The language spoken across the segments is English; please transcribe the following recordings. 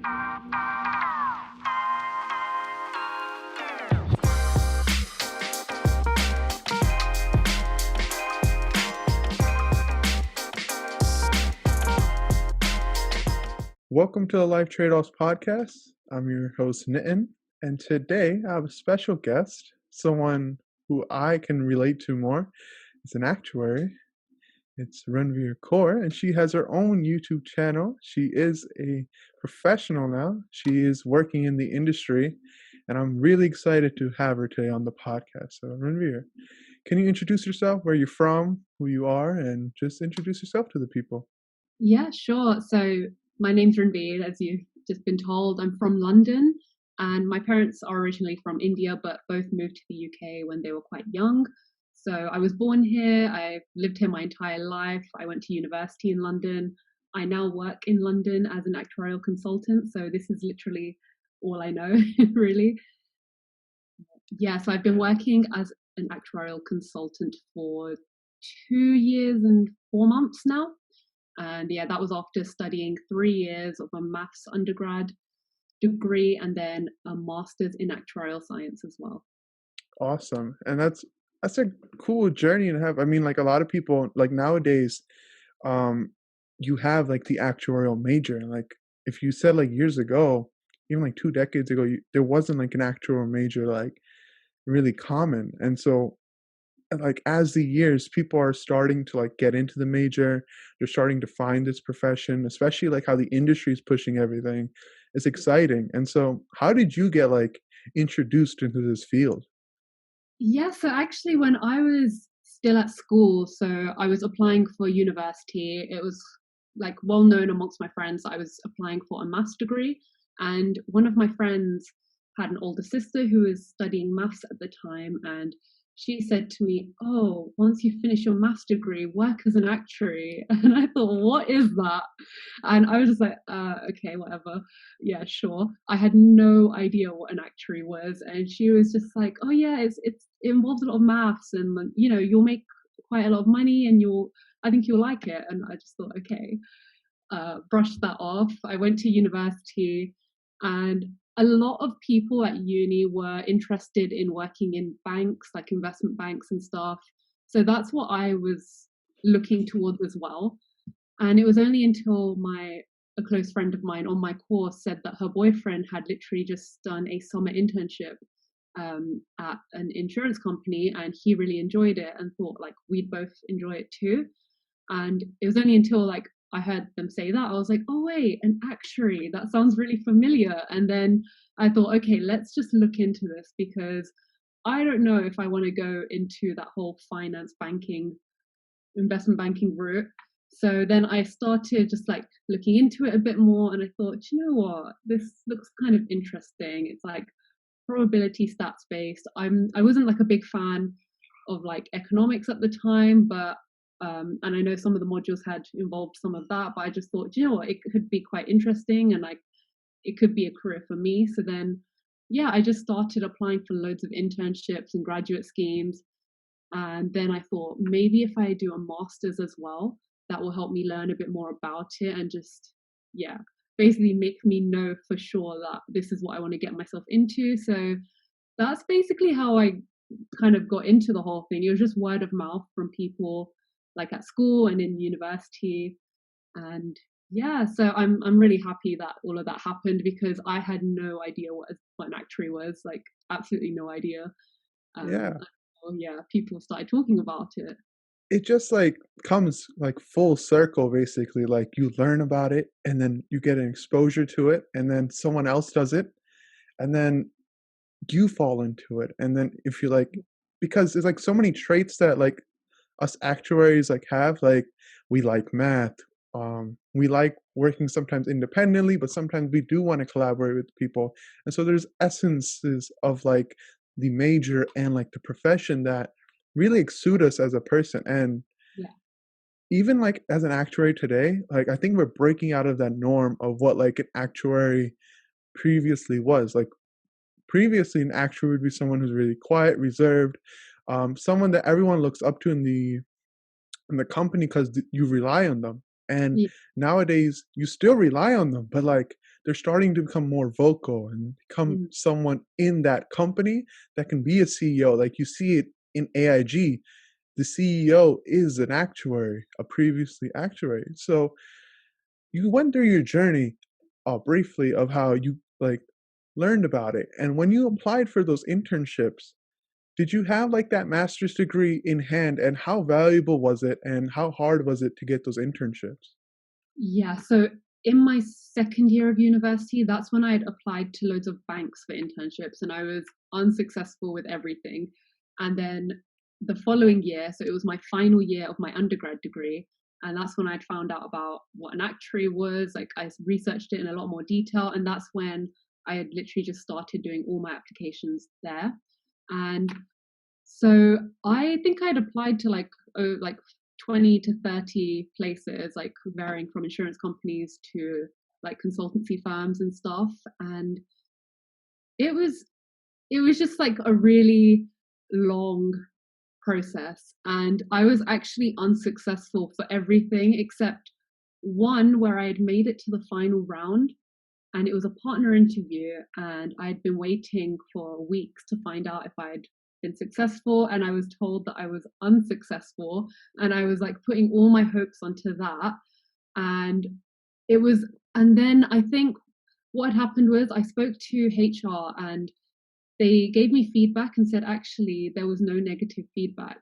Welcome to the Life Tradeoffs Podcast. I'm your host, Nitin, and today I have a special guest, someone who I can relate to more. It's an actuary. It's Ranveer Kaur, and she has her own YouTube channel. She is a professional now. She is working in the industry, and I'm really excited to have her today on the podcast. So, Ranveer, can you introduce yourself, where you're from, who you are, and just introduce yourself to the people? Yeah, sure. So my name's Ranveer, as you've just been told. I'm from London, and my parents are originally from India, but both moved to the UK when they were quite young. So I was born here. I lived here my entire life. I went to university in London. I now work in London as an actuarial consultant. So this is literally all I know, really. Yeah, so I've been working as an actuarial consultant for 2 years and 4 months now. And yeah, that was after studying 3 years of a maths undergrad degree and then a master's in actuarial science as well. Awesome. And that's a cool journey to have. I mean, like a lot of people, like nowadays, um, you have like the actuarial major. Like if you said like years ago, even like 2 decades ago, there wasn't like an actuarial major like really common. And so like as the years, people are starting to like get into the major. They're starting to find this profession, especially like how the industry is pushing everything. It's exciting. And so how did you get like introduced into this field? Yeah, so actually, when I was still at school, so I was applying for university, it was like well known amongst my friends that I was applying for a maths degree. And one of my friends had an older sister who was studying maths at the time. And she said to me, "Oh, once you finish your maths degree, work as an actuary." And I thought, what is that? And I was just like, okay, whatever. Yeah, sure. I had no idea what an actuary was. And she was just like, oh, yeah, it involves a lot of maths and, you'll make quite a lot of money and I think you'll like it. And I just thought, okay, brushed that off. I went to university and a lot of people at uni were interested in working in banks, like investment banks and stuff. So that's what I was looking towards as well. And it was only until a close friend of mine on my course said that her boyfriend had literally just done a summer internship at an insurance company, and he really enjoyed it and thought like we'd both enjoy it too. And it was only until like I heard them say that I was like, oh wait, an actuary, that sounds really familiar. And then I thought, okay, let's just look into this because I don't know if I want to go into that whole finance banking, investment banking route. So then I started just like looking into it a bit more, and I thought, you know what, this looks kind of interesting. It's like probability stats based. I wasn't like a big fan of like economics at the time, but and I know some of the modules had involved some of that, but I just thought, you know what, it could be quite interesting and like it could be a career for me. So then, yeah, I just started applying for loads of internships and graduate schemes. And then I thought maybe if I do a master's as well, that will help me learn a bit more about it and just, yeah, basically make me know for sure that this is what I want to get myself into. So that's basically how I kind of got into the whole thing. It was just word of mouth from people like at school and in university. And yeah, so I'm really happy that all of that happened because I had no idea what an actuary was, like absolutely no idea. Yeah. Yeah, people started talking about it. It just like comes like full circle basically. Like you learn about it and then you get an exposure to it and then someone else does it and then you fall into it. And then if you like, because there's like so many traits that like us actuaries like have, like we like math, we like working sometimes independently, but sometimes we do want to collaborate with people. And so there's essences of like the major and like the profession that really exude us as a person. And Yeah. even like as an actuary today, like I think we're breaking out of that norm of what like an actuary previously was. Like previously an actuary would be someone who's really quiet, reserved, someone that everyone looks up to in the company because you rely on them. And Yeah. nowadays you still rely on them, but like they're starting to become more vocal and become Mm. someone in that company that can be a CEO. Like you see it in AIG, the CEO is an actuary, a previously actuary. So you went through your journey briefly of how you like learned about it. And when you applied for those internships, did you have like that master's degree in hand, and how valuable was it and how hard was it to get those internships? Yeah, so in my second year of university, that's when I had applied to loads of banks for internships and I was unsuccessful with everything. And then the following year, so it was my final year of my undergrad degree, and that's when I'd found out about what an actuary was. Like I researched it in a lot more detail, and that's when I had literally just started doing all my applications there. And so I think I'd applied to like 20 to 30 places, like varying from insurance companies to like consultancy firms and stuff. And it was it was just like a really long process. And I was actually unsuccessful for everything except one where I had made it to the final round, and it was a partner interview, and I'd been waiting for weeks to find out if I'd been successful, and I was told that I was unsuccessful, and I was like putting all my hopes onto that. And it was and then I think what happened was I spoke to HR, and they gave me feedback and said actually there was no negative feedback.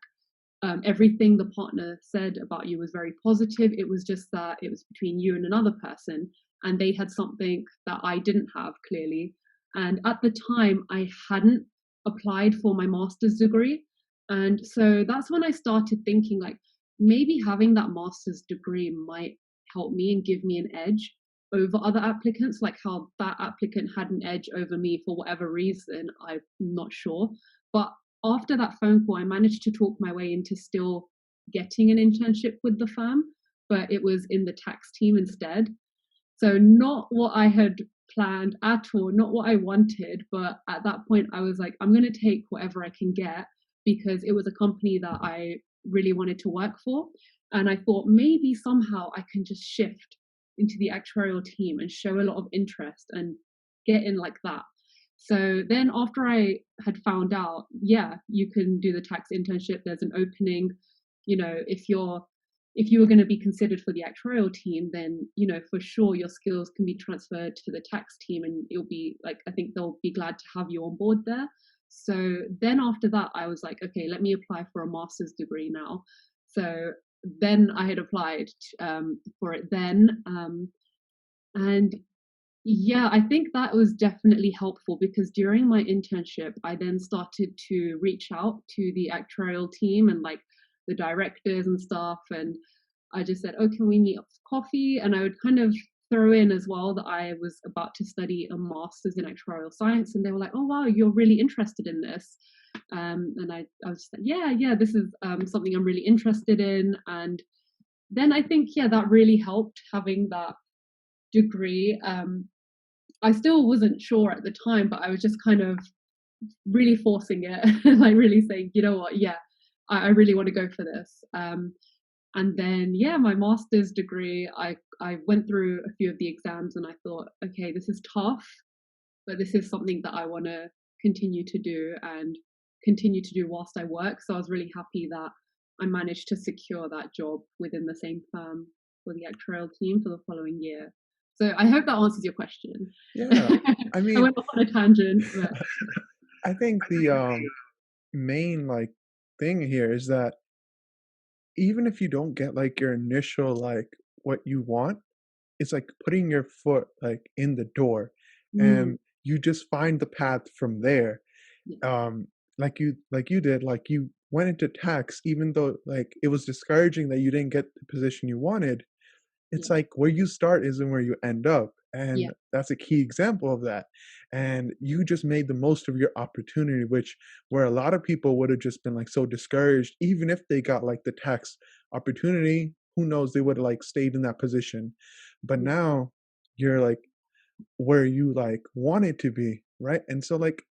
Everything the partner said about you was very positive. It was just that it was between you and another person, and they had something that I didn't have clearly. And at the time, I hadn't applied for my master's degree. And so that's when I started thinking like maybe having that master's degree might help me and give me an edge over other applicants, like how that applicant had an edge over me for whatever reason. I'm not sure. But after that phone call, I managed to talk my way into still getting an internship with the firm, but it was in the tax team instead. So, not what I had planned at all, not what I wanted. But at that point, I was like, I'm going to take whatever I can get because it was a company that I really wanted to work for. And I thought maybe somehow I can just shift into the actuarial team and show a lot of interest and get in like that. So then after I had found out, yeah, you can do the tax internship, there's an opening, if you were going to be considered for the actuarial team, then, for sure your skills can be transferred to the tax team and it'll be like, I think they'll be glad to have you on board there. So then after that, I was like, okay, let me apply for a master's degree now. So then I had applied for it then. And yeah, I think that was definitely helpful because during my internship, I then started to reach out to the actuarial team and like the directors and stuff. And I just said, oh, can we meet up for coffee? And I would kind of throw in as well that I was about to study a master's in actuarial science. And they were like, oh, wow, you're really interested in this. And I was just like, yeah, this is something I'm really interested in. And then I think, yeah, that really helped having that degree. I still wasn't sure at the time, but I was just kind of really forcing it, like really saying, you know what, yeah, I really want to go for this. And then, yeah, my master's degree, I went through a few of the exams and I thought, okay, this is tough, but this is something that I want to continue to do and continue to do whilst I work. So I was really happy that I managed to secure that job within the same firm for the actuarial team for the following year. So I hope that answers your question. Yeah. I I mean, went off on a tangent, but I think the main like thing here is that even if you don't get like your initial like what you want, it's like putting your foot like in the door mm, and you just find the path from there. yeah, um like you did, like you went into tax even though like it was discouraging that you didn't get the position you wanted. yeah, It's like where you start isn't where you end up, and yeah, that's a key example of that. And you just made the most of your opportunity, which where a lot of people would have just been like so discouraged even if they got like the tax opportunity, who knows, they would have like stayed in that position. But yeah, now you're like where you like wanted to be, right? And so like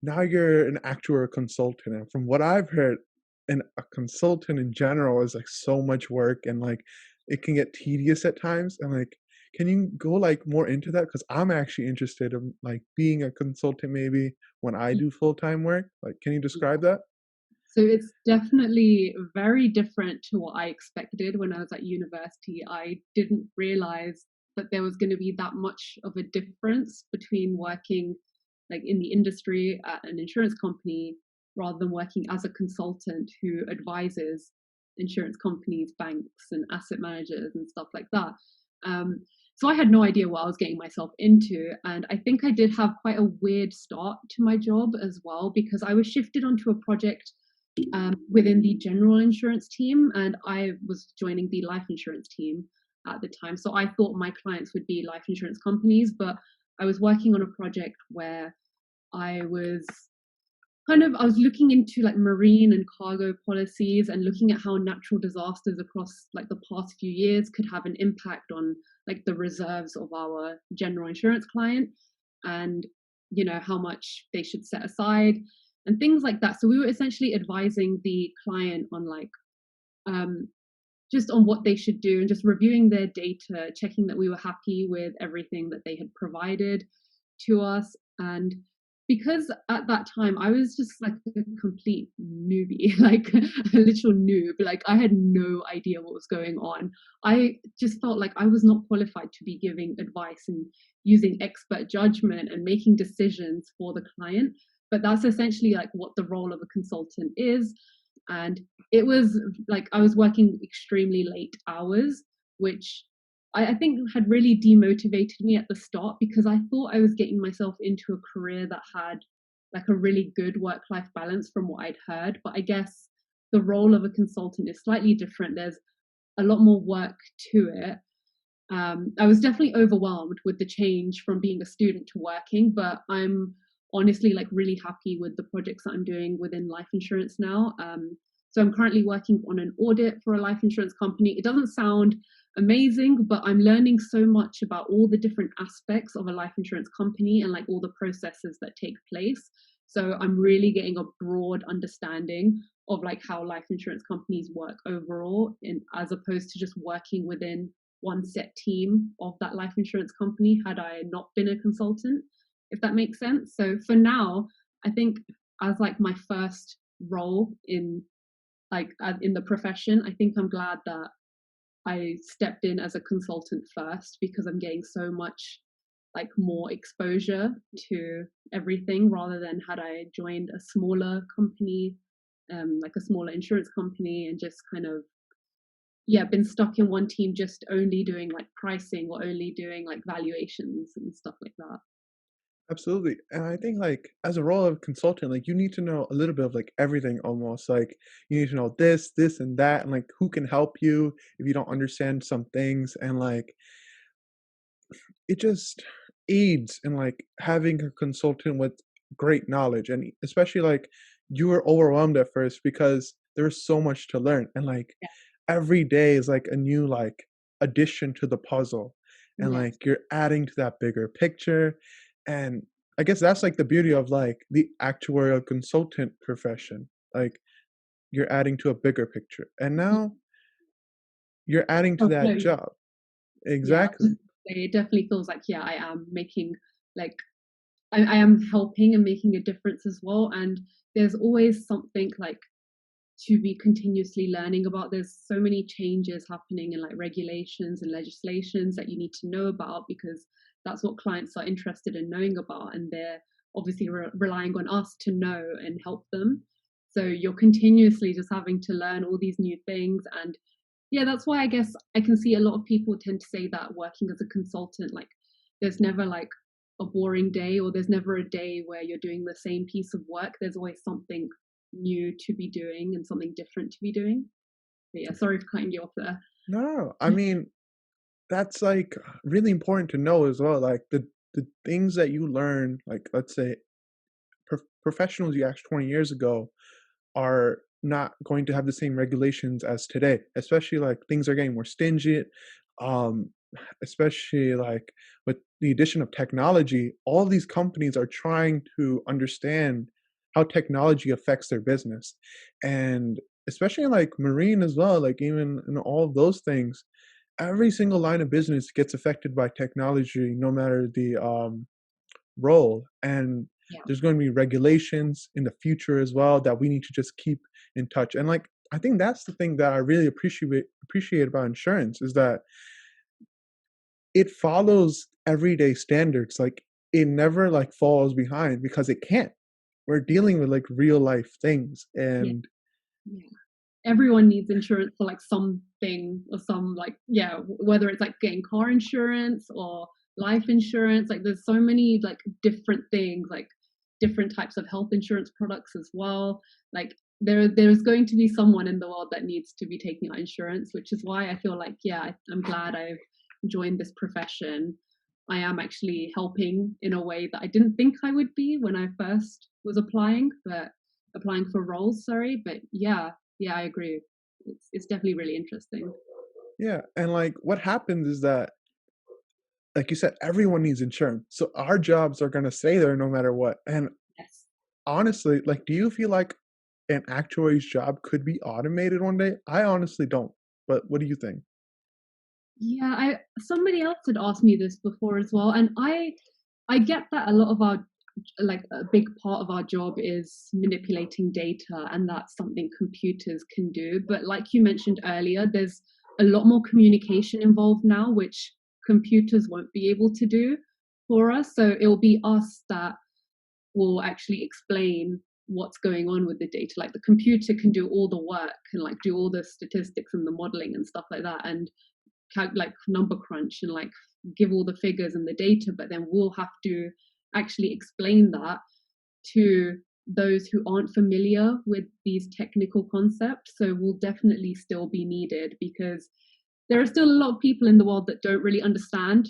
now you're an actual consultant, and from what I've heard, and a consultant in general is like so much work, and like it can get tedious at times. And like, can you go like more into that? Because I'm actually interested in like being a consultant maybe when I do full-time work. Like, can you describe that? So it's definitely very different to what I expected when I was at university. I didn't realize that there was going to be that much of a difference between working like in the industry at an insurance company rather than working as a consultant who advises insurance companies, banks, and asset managers and stuff like that. So I had no idea what I was getting myself into. And I think I did have quite a weird start to my job as well, because I was shifted onto a project within the general insurance team, and I was joining the life insurance team at the time. So I thought my clients would be life insurance companies, but I was working on a project where I was I was looking into like marine and cargo policies and looking at how natural disasters across like the past few years could have an impact on like the reserves of our general insurance client, and how much they should set aside and things like that. So we were essentially advising the client on like um, just on what they should do and just reviewing their data, checking that we were happy with everything that they had provided to us. And because at that time I was just like a complete newbie, like a literal noob, like I had no idea what was going on. I just felt like I was not qualified to be giving advice and using expert judgment and making decisions for the client. But that's essentially like what the role of a consultant is. And it was like I was working extremely late hours, which I think had really demotivated me at the start, because I thought I was getting myself into a career that had like a really good work-life balance from what I'd heard. But I guess the role of a consultant is slightly different. There's a lot more work to it. I was definitely overwhelmed with the change from being a student to working, but I'm honestly like really happy with the projects that I'm doing within life insurance now. So I'm currently working on an audit for a life insurance company. It doesn't sound amazing, but I'm learning so much about all the different aspects of a life insurance company and like all the processes that take place. So I'm really getting a broad understanding of like how life insurance companies work overall, in as opposed to just working within one set team of that life insurance company had I not been a consultant, if that makes sense. So for now, I think as like my first role in in the profession, I think I'm glad that I stepped in as a consultant first, because I'm getting so much like more exposure to everything rather than had I joined a smaller company, like a smaller insurance company, and just kind of been stuck in one team just only doing like pricing or only doing like valuations and stuff like that. Absolutely. And I think like as a role of consultant, like you need to know a little bit of like everything almost. Like you need to know this, and that, and like who can help you if you don't understand some things. And like it just aids in like having a consultant with great knowledge. And especially like you were overwhelmed at first because there's so much to learn. And like every day is like a new like addition to the puzzle. And Yes. like you're adding to that bigger picture. And I guess that's like the beauty of like the actuarial consultant profession. Like you're adding to a bigger picture. And now you're adding to Oh, that no. job. Yeah. Exactly. It definitely feels like, I am making like I am helping and making a difference as well. And there's always something like to be continuously learning about. There's so many changes happening in like regulations and legislations that you need to know about, because that's what clients are interested in knowing about, and they're obviously relying on us to know and help them. So you're continuously just having to learn all these new things. And that's why I guess I can see a lot of people tend to say that working as a consultant, like there's never like a boring day, or there's never a day where you're doing the same piece of work. There's always something new to be doing and something different to be doing. But sorry for cutting you off there. No, I mean, that's like really important to know as well. Like the things that you learn, like let's say professionals you asked 20 years ago are not going to have the same regulations as today, especially like things are getting more stringent. Um, especially like with the addition of technology, all these companies are trying to understand how technology affects their business. And especially in like marine as well, like even in all of those things, every single line of business gets affected by technology, no matter the role. And Yeah. there's going to be regulations in the future as well that we need to just keep in touch. And like, I think that's the thing that I really appreciate about insurance is that it follows everyday standards. Like it never like falls behind because it can't. We're dealing with like real life things. Yeah. And Yeah. Everyone needs insurance for like something or some like, yeah, whether it's like getting car insurance or life insurance, like there's so many like different things, like different types of health insurance products as well. Like there's going to be someone in the world that needs to be taking out insurance, which is why I feel like, yeah, I'm glad I've joined this profession. I am actually helping in a way that I didn't think I would be when I first was applying for roles, sorry. But yeah, I agree. It's definitely really interesting. yeah, and like what happens is that, like you said, everyone needs insurance. So our jobs are going to stay there no matter what. And Yes. honestly, like, do you feel like an actuary's job could be automated one day? I honestly don't. But what do you think? Yeah, I somebody else had asked me this before as well, and I get that a lot of our like a big part of our job is manipulating data, and that's something computers can do. But like you mentioned earlier, there's a lot more communication involved now, which computers won't be able to do for us. So it will be us that will actually explain what's going on with the data. Like the computer can do all the work and like do all the statistics and the modeling and stuff like that, and like number crunch and like give all the figures and the data, but then we'll have to actually explain that to those who aren't familiar with these technical concepts. So we'll definitely still be needed because there are still a lot of people in the world that don't really understand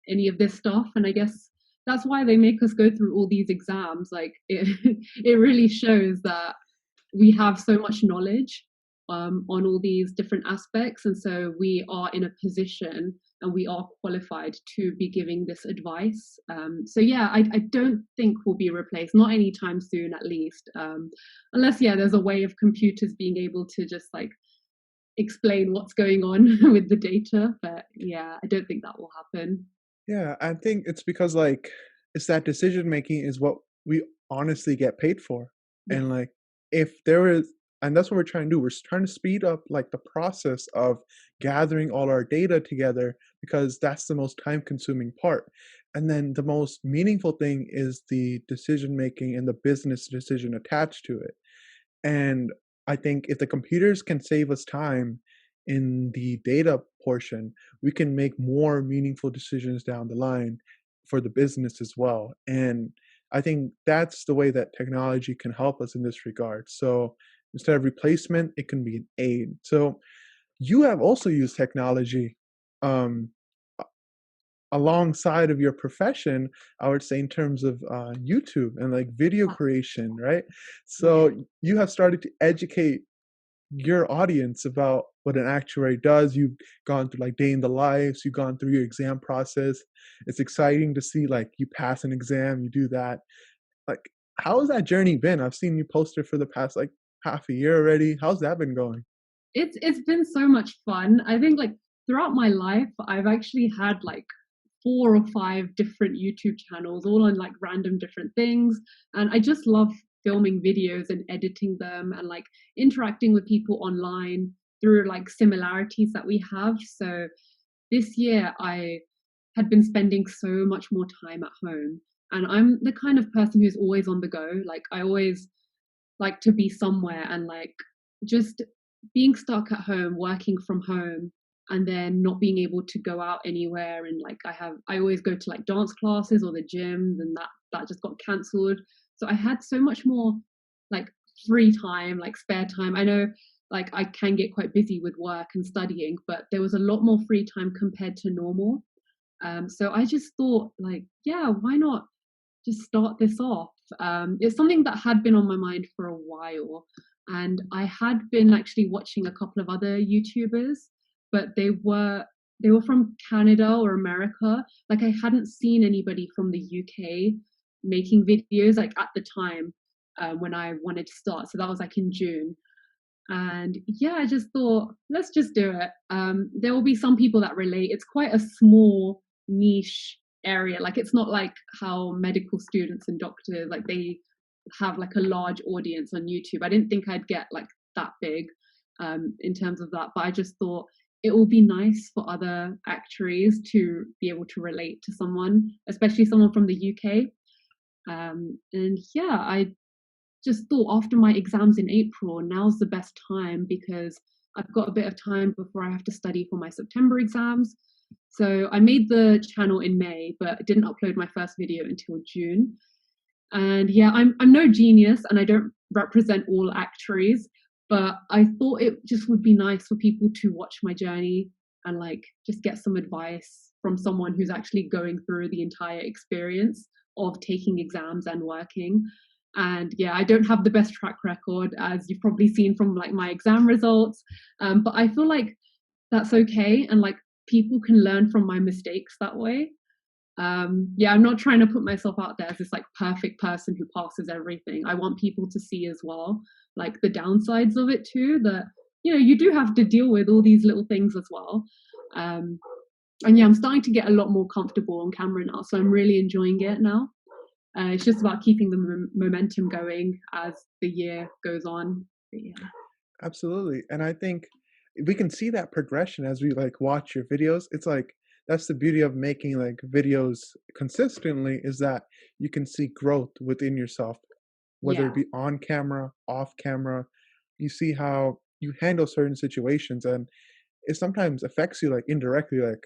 any of this stuff, and I guess that's why they make us go through all these exams. Like it really shows that we have so much knowledge on all these different aspects, and so we are in a position and we are qualified to be giving this advice. So yeah, I don't think we'll be replaced, not anytime soon, at least, unless yeah, there's a way of computers being able to just like explain what's going on with the data. But yeah, I don't think that will happen. Yeah, I think it's because like it's that decision making is what we honestly get paid for. Yeah. And like if there is, and that's what we're trying to do. We're trying to speed up like the process of gathering all our data together because that's the most time consuming part. And then the most meaningful thing is the decision making and the business decision attached to it. And I think if the computers can save us time in the data portion, we can make more meaningful decisions down the line for the business as well. And I think that's the way that technology can help us in this regard. So instead of replacement, it can be an aid. So you have also used technology um, alongside of your profession, I would say in terms of YouTube and like video creation, right? Yeah. So you have started to educate your audience about what an actuary does. You've gone through like day in the lives, you've gone through your exam process. It's exciting to see like you pass an exam, you do that. Like, how has that journey been? I've seen you post it for the past like half a year already. How's that been going? It's been so much fun. I think like throughout my life, I've actually had like 4 or 5 different YouTube channels, all on like random different things. And I just love filming videos and editing them and like interacting with people online through like similarities that we have. So this year I had been spending so much more time at home. And I'm the kind of person who's always on the go. Like I always like to be somewhere, and like just being stuck at home, working from home, and then not being able to go out anywhere. And like I always go to like dance classes or the gyms, and that just got cancelled. So I had so much more like free time, like spare time. I know like I can get quite busy with work and studying, but there was a lot more free time compared to normal. So I just thought like, yeah, why not just start this off? It's something that had been on my mind for a while, and I had been actually watching a couple of other YouTubers, but they were from Canada or America. Like I hadn't seen anybody from the UK making videos like at the time when I wanted to start. So that was like in June. And yeah, I just thought, let's just do it. There will be some people that relate. It's quite a small niche area. Like it's not like how medical students and doctors, like they have like a large audience on YouTube. I didn't think I'd get like that big in terms of that, but I just thought it will be nice for other actuaries to be able to relate to someone, especially someone from the UK. And yeah, I just thought after my exams in April, now's the best time because I've got a bit of time before I have to study for my September exams. So I made the channel in May, but didn't upload my first video until June. And yeah, I'm no genius and I don't represent all actuaries, but I thought it just would be nice for people to watch my journey and like just get some advice from someone who's actually going through the entire experience of taking exams and working. And yeah, I don't have the best track record, as you've probably seen from like my exam results, but I feel like that's okay, and like people can learn from my mistakes that way. Yeah, I'm not trying to put myself out there as this like perfect person who passes everything. I want people to see as well like the downsides of it too, that you do have to deal with all these little things as well. And yeah, I'm starting to get a lot more comfortable on camera now, so I'm really enjoying it now. It's just about keeping the momentum going as the year goes on. But yeah. Absolutely. And I think we can see that progression as we like watch your videos. It's like that's the beauty of making like videos consistently, is that you can see growth within yourself, whether it Yeah. be on camera, off camera. You see how you handle certain situations, and it sometimes affects you like indirectly. Like,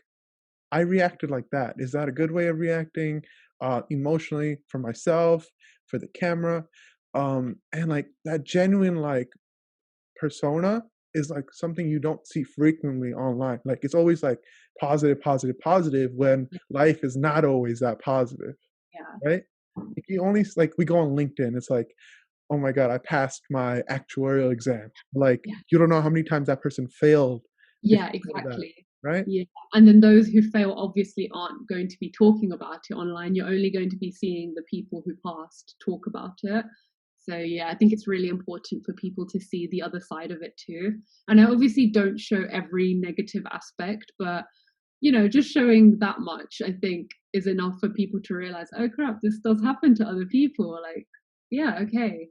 I reacted like that. Is that a good way of reacting? Emotionally, for myself, for the camera, and like that genuine like persona is like something you don't see frequently online. Like it's always like positive, positive, positive when life is not always that positive, Yeah. right? Like you only like we go on LinkedIn, it's like, oh my god, I passed my actuarial exam. Like Yeah. you don't know how many times that person failed Yeah, before that, exactly. right? Yeah. And then those who fail obviously aren't going to be talking about it online. You're only going to be seeing the people who passed talk about it. So yeah, I think it's really important for people to see the other side of it too. And I obviously don't show every negative aspect, but just showing that much, I think, is enough for people to realize, oh crap, this does happen to other people. Like, yeah, okay,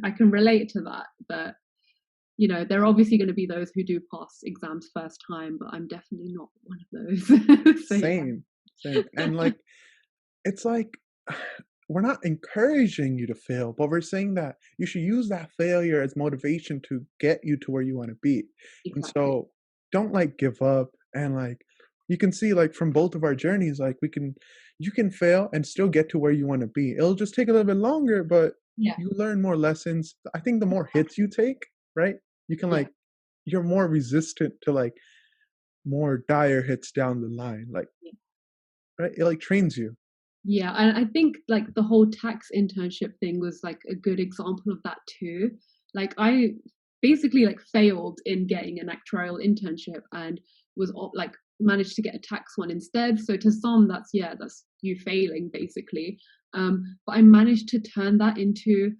I can relate to that. But there are obviously going to be those who do pass exams first time, but I'm definitely not one of those. So yeah. Same, same. And like it's like we're not encouraging you to fail, but we're saying that you should use that failure as motivation to get you to where you want to be. And Exactly. so don't like give up, and like you can see like from both of our journeys, like you can fail and still get to where you want to be. It'll just take a little bit longer, but Yeah. you learn more lessons. I think the more hits you take, right? You can Yeah. like you're more resistant to like more dire hits down the line. Like, Yeah. right? It like trains you. Yeah, and I think like the whole tax internship thing was like a good example of that too. Like I basically like failed in getting an actuarial internship and was like managed to get a tax one instead. So to some, that's you failing basically. But I managed to turn that into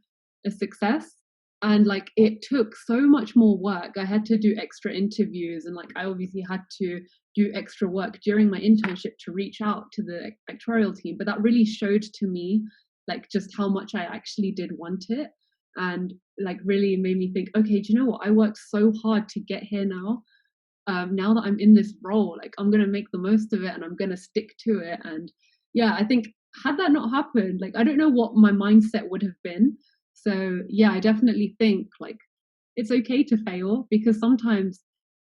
a success. And like it took so much more work. I had to do extra interviews, and like I obviously had to do extra work during my internship to reach out to the actuarial team, but that really showed to me like just how much I actually did want it, and like really made me think, okay, do you know what, I worked so hard to get here now. Now that I'm in this role, like I'm gonna make the most of it and I'm gonna stick to it. And yeah, I think had that not happened, like I don't know what my mindset would have been. So yeah, I definitely think like it's okay to fail, because sometimes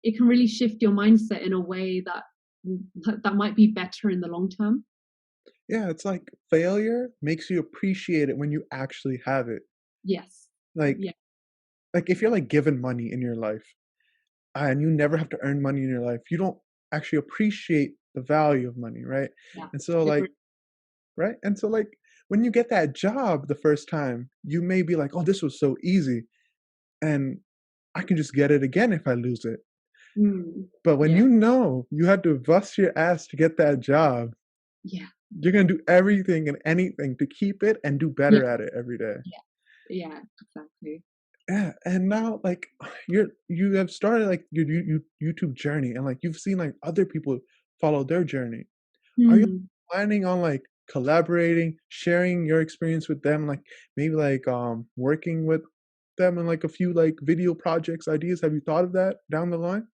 it can really shift your mindset in a way that might be better in the long term. Yeah, it's like failure makes you appreciate it when you actually have it. Yes. Like Yeah. like if you're like given money in your life and you never have to earn money in your life, you don't actually appreciate the value of money, right? Yeah. And so like right? And so like when you get that job the first time, you may be like, "Oh, this was so easy and I can just get it again if I lose it." But when Yeah. you know you had to bust your ass to get that job, Yeah. you're gonna do everything and anything to keep it and do Yeah. better at it every day. Yeah. Yeah. Exactly. Yeah, and now like you have started like your YouTube journey, and like you've seen like other people follow their journey. Are you Hmm. planning on like collaborating, sharing your experience with them, like maybe like working with them in like a few like video projects, ideas? Have you thought of that down the line?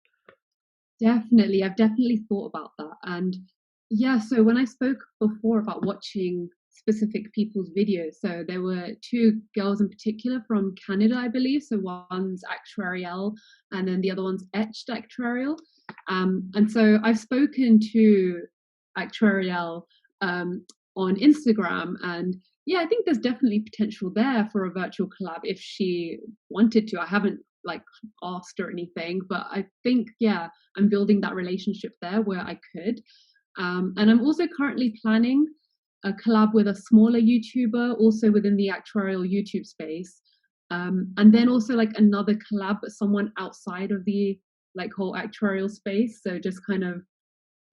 Definitely. I've definitely thought about that. And yeah, so when I spoke before about watching specific people's videos, so there were two girls in particular from Canada, I believe. So one's Actuarial and then the other one's Etched Actuarial. And so I've spoken to Actuarial on Instagram, and yeah, I think there's definitely potential there for a virtual collab if she wanted to. I haven't like asked or anything, but I think, yeah, I'm building that relationship there where I could. And I'm also currently planning a collab with a smaller YouTuber, also within the actuarial YouTube space. And then also like another collab, but someone outside of the like whole actuarial space. So just kind of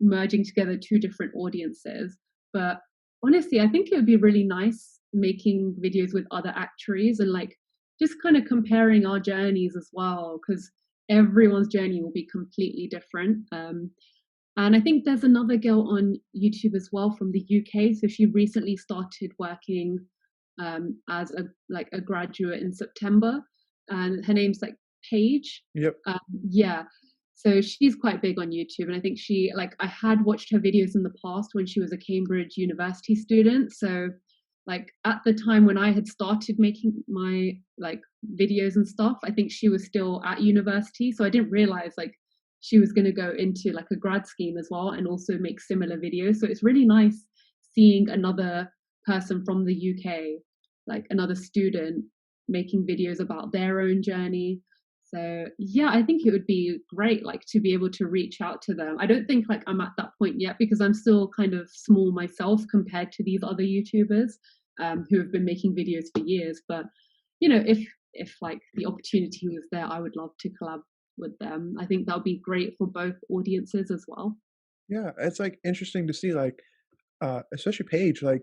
merging together two different audiences. But honestly, I think it would be really nice making videos with other actuaries and like just kind of comparing our journeys as well, because everyone's journey will be completely different. And I think there's another girl on YouTube as well from the UK. So she recently started working as a graduate in September, and her name's like Paige. Yep. Um, yeah, so she's quite big on YouTube, and I think she like I had watched her videos in the past when she was a Cambridge University student. So like at the time when I had started making my like videos and stuff, I think she was still at university. So I didn't realize like she was going to go into like a grad scheme as well and also make similar videos. So it's really nice seeing another person from the UK, like another student, making videos about their own journey. So yeah, I think it would be great like to be able to reach out to them. I don't think like I'm at that point yet because I'm still kind of small myself compared to these other YouTubers who have been making videos for years. But you know, if like the opportunity was there, I would love to collab with them. I think that would be great for both audiences as well. Yeah, it's like interesting to see like especially Paige, like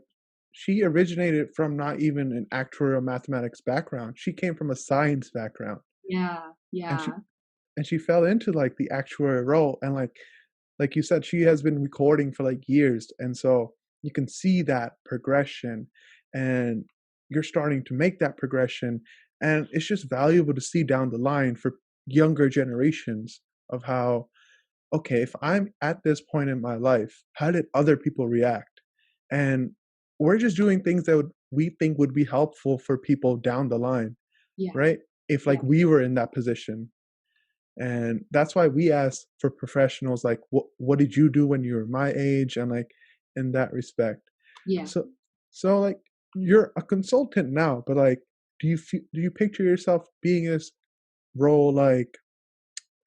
she originated from not even an actuarial mathematics background. She came from a science background, Yeah, and yeah, she fell into like the actuary role, and like you said, she has been recording for like years, and so you can see that progression, and you're starting to make that progression, and it's just valuable to see down the line for younger generations of how, okay, if I'm at this point in my life, how did other people react? And we're just doing things that we think would be helpful for people down the line, yeah, right? If like yeah, we were in that position. And that's why we ask for professionals like what did you do when you were my age, and like in that respect. yeah. So like you're a consultant now, but like do you picture yourself being this role like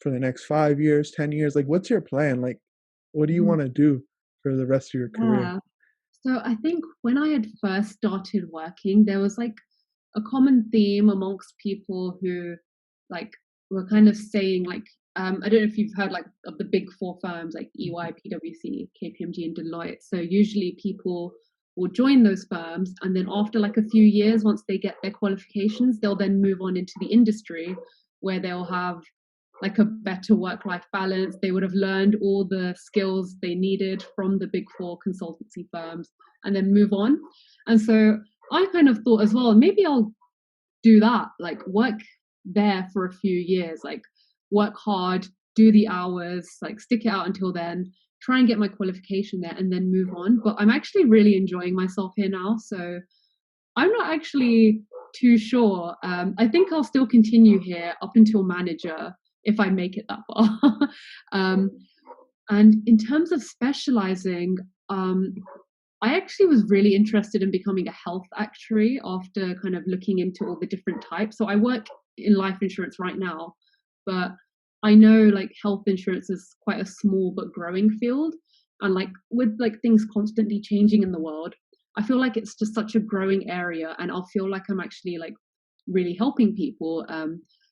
for the next 5 years, 10 years? Like what's your plan? Like what do you Mhm. want to do for the rest of your career? Yeah. So I think when I had first started working, there was like a common theme amongst people who like were kind of saying like I don't know if you've heard like of the big four firms like EY, PwC, KPMG, and Deloitte. So usually people will join those firms, and then after like a few years, once they get their qualifications, they'll then move on into the industry where they'll have like a better work life balance. They would have learned all the skills they needed from the big four consultancy firms and then move on. And so I kind of thought as well, maybe I'll do that, like work there for a few years, like work hard, do the hours, like stick it out until then, try and get my qualification there and then move on. But I'm actually really enjoying myself here now. So I'm not actually too sure. I think I'll still continue here up until manager if I make it that far. um, and in terms of specializing, I actually was really interested in becoming a health actuary after kind of looking into all the different types. So I work in life insurance right now, but I know like health insurance is quite a small but growing field. And like with like things constantly changing in the world, I feel like it's just such a growing area and I'll feel like I'm actually like really helping people.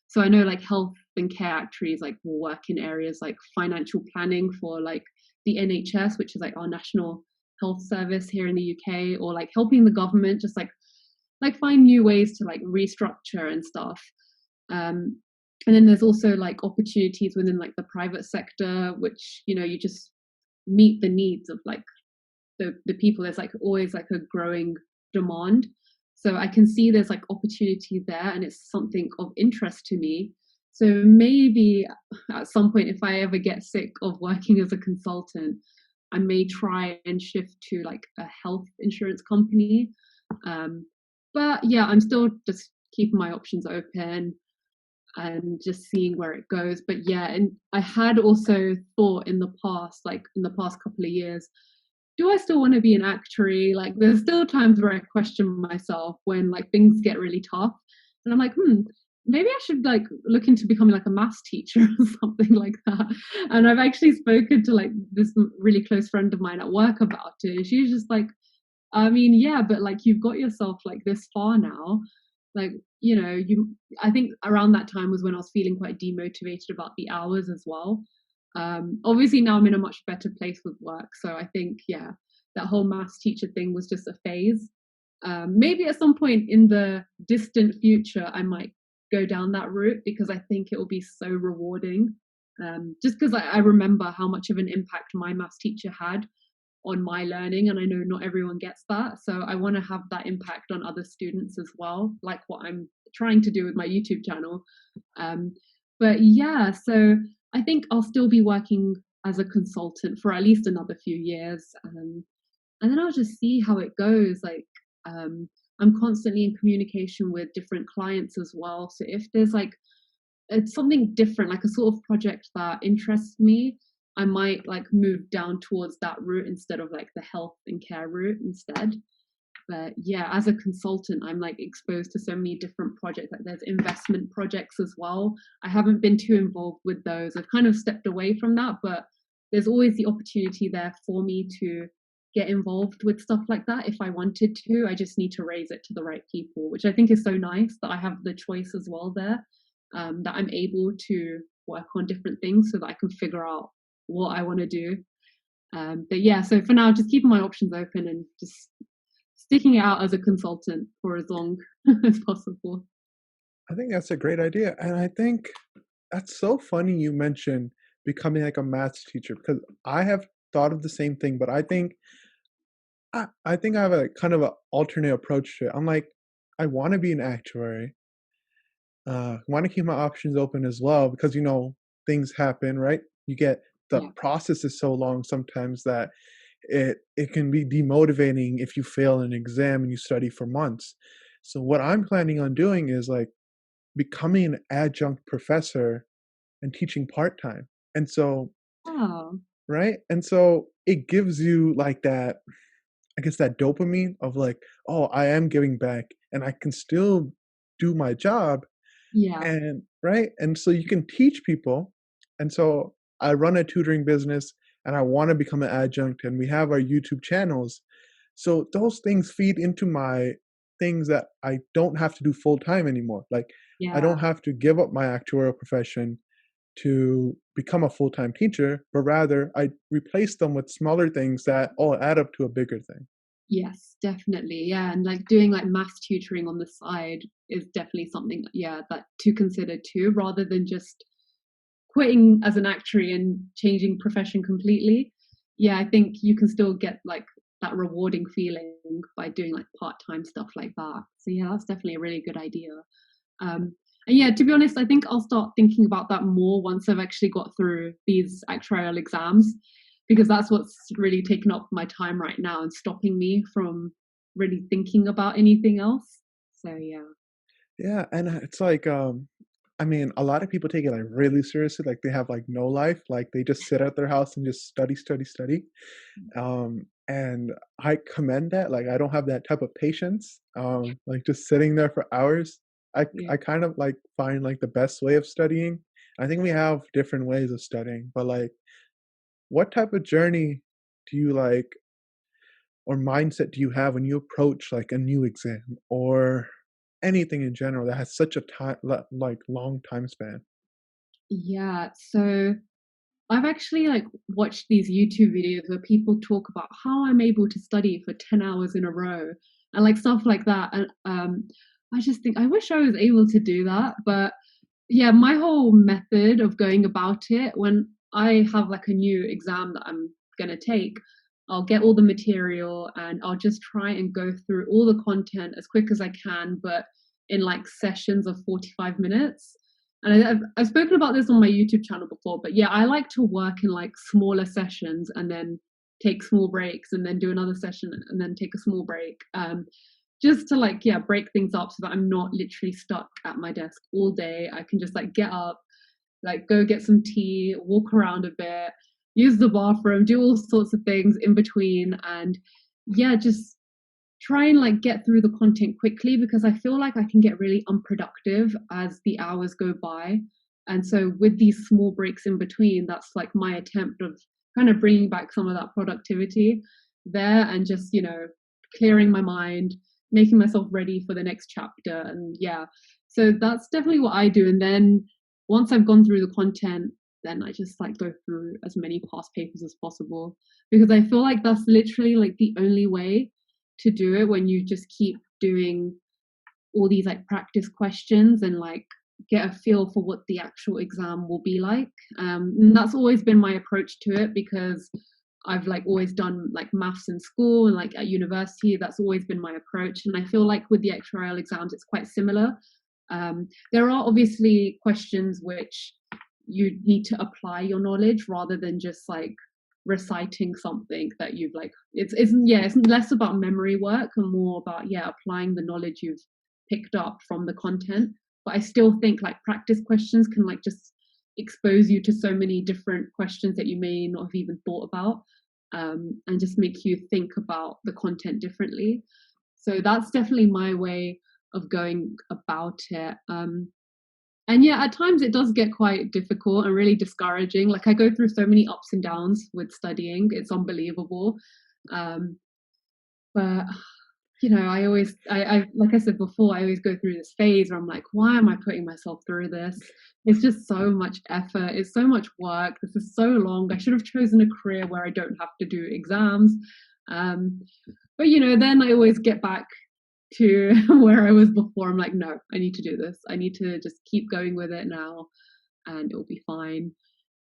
So I know like health and care actuaries like will work in areas like financial planning for like the NHS, which is like our national health service here in the UK, or like helping the government just like find new ways to like restructure and stuff. And then there's also like opportunities within like the private sector, which, you know, you just meet the needs of like the people. There's like always like a growing demand. So I can see there's like opportunity there and it's something of interest to me. So maybe at some point, if I ever get sick of working as a consultant, I may try and shift to like a health insurance company. But yeah, I'm still just keeping my options open and just seeing where it goes. But yeah, and I had also thought in the past, like in the past couple of years, do I still want to be an actuary? Like there's still times where I question myself when like things get really tough. And I'm like, maybe I should like look into becoming like a maths teacher or something like that. And I've actually spoken to like this really close friend of mine at work about it. She's just like, I mean, yeah, but like you've got yourself like this far now. Like, you know, I think around that time was when I was feeling quite demotivated about the hours as well. Obviously now I'm in a much better place with work. So I think, yeah, that whole maths teacher thing was just a phase. Maybe at some point in the distant future, I might go down that route because I think it will be so rewarding. Just because I remember how much of an impact my maths teacher had on my learning, and I know not everyone gets that. So I want to have that impact on other students as well, like what I'm trying to do with my YouTube channel. But yeah, so I think I'll still be working as a consultant for at least another few years. And then I'll just see how it goes. Like, I'm constantly in communication with different clients as well. So if there's like it's something different, like a sort of project that interests me, I might like move down towards that route instead of like the health and care route instead. But yeah, as a consultant, I'm like exposed to so many different projects. Like there's investment projects as well. I haven't been too involved with those. I've kind of stepped away from that, but there's always the opportunity there for me to get involved with stuff like that if I wanted to. I just need to raise it to the right people, which I think is so nice that I have the choice as well there, that I'm able to work on different things so that I can figure out what I want to do. But yeah, so for now, just keeping my options open and just sticking it out as a consultant for as long as possible. I think that's a great idea. And I think that's so funny you mentioned becoming like a maths teacher because I have thought of the same thing, but I think I have a kind of an alternate approach to it. I'm like, I want to be an actuary. Want to keep my options open as well because things happen, right? You get the Yeah. process is so long sometimes that it can be demotivating if you fail an exam and you study for months. So what I'm planning on doing is like becoming an adjunct professor and teaching part-time. And so, Oh, right? And so it gives you like that, I guess that dopamine of like, oh, I am giving back and I can still do my job. yeah. And right? And so you can teach people. And so I run a tutoring business and I want to become an adjunct and we have our YouTube channels. So those things feed into my things that I don't have to do full time anymore. Like I don't Yeah. have to give up my actuarial profession to become a full time teacher, but rather I replace them with smaller things that all add up to a bigger thing. Yes, definitely. Yeah. And like doing like math tutoring on the side is definitely something, yeah, that to consider too, rather than just quitting as an actuary and changing profession completely. Yeah, I think you can still get like that rewarding feeling by doing like part-time stuff like that. So yeah, that's definitely a really good idea. And yeah, to be honest, I think I'll start thinking about that more once I've actually got through these actuarial exams, because that's what's really taken up my time right now and stopping me from really thinking about anything else. So yeah. Yeah, and it's like I mean, a lot of people take it like really seriously, like they have like no life, like they just sit at their house and just study, study, study. And I commend that. Like I don't have that type of patience. Like just sitting there for hours. Yeah. I kind of like find like the best way of studying. I think we have different ways of studying, but like what type of journey do you like or mindset do you have when you approach like a new exam or anything in general that has such a time like long time span? Yeah. So I've actually like watched these YouTube videos where people talk about how I'm able to study for 10 hours in a row and like stuff like that. And I just think I wish I was able to do that. But Yeah, my whole method of going about it, when I have like a new exam that I'm going to take, I'll get all the material and I'll just try and go through all the content as quick as I can, but in like sessions of 45 minutes. And I've spoken about this on my YouTube channel before, but yeah, I like to work in like smaller sessions and then take small breaks and then do another session and then take a small break. Just to like, yeah, break things up so that I'm not literally stuck at my desk all day. I can just like get up, like go get some tea, walk around a bit, use the bathroom, do all sorts of things in between. And yeah, just try and like get through the content quickly, because I feel like I can get really unproductive as the hours go by. And so with these small breaks in between, that's like my attempt of kind of bringing back some of that productivity there, and just, clearing my mind, making myself ready for the next chapter. And yeah, so that's definitely what I do. And then once I've gone through the content, then I just like go through as many past papers as possible, because I feel like that's literally like the only way to do it, when you just keep doing all these like practice questions and like get a feel for what the actual exam will be like. And that's always been my approach to it, because I've like always done like maths in school and like at university. That's always been my approach. And I feel like with the actuarial exams, it's quite similar. There are obviously questions which you need to apply your knowledge rather than just like reciting something that you've like, it's less about memory work and more about, yeah, applying the knowledge you've picked up from the content. But I still think like practice questions can like just expose you to so many different questions that you may not have even thought about, and just make you think about the content differently. So that's definitely my way of going about it. And yeah, at times it does get quite difficult and really discouraging. Like I go through so many ups and downs with studying, it's unbelievable. Um, but I always, I like I said before, I always go through this phase where I'm like, why am I putting myself through this? It's just so much effort. It's so much work. This is so long. I should have chosen a career where I don't have to do exams. Um, but then I always get back to where I was before. I'm like, no, I need to do this. I need to just keep going with it now, and it'll be fine.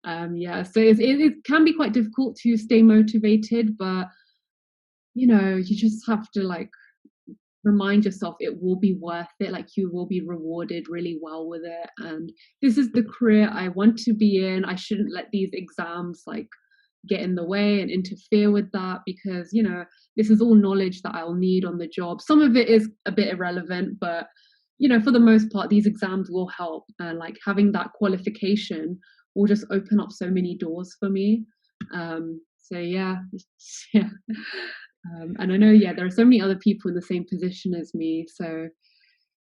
Yeah, so it can be quite difficult to stay motivated, but you just have to like remind yourself it will be worth it. Like you will be rewarded really well with it, and this is the career I want to be in. I shouldn't let these exams like get in the way and interfere with that, because this is all knowledge that I'll need on the job. Some of it is a bit irrelevant, but for the most part these exams will help, and like having that qualification will just open up so many doors for me. So yeah. Yeah. And I know, yeah, there are so many other people in the same position as me. So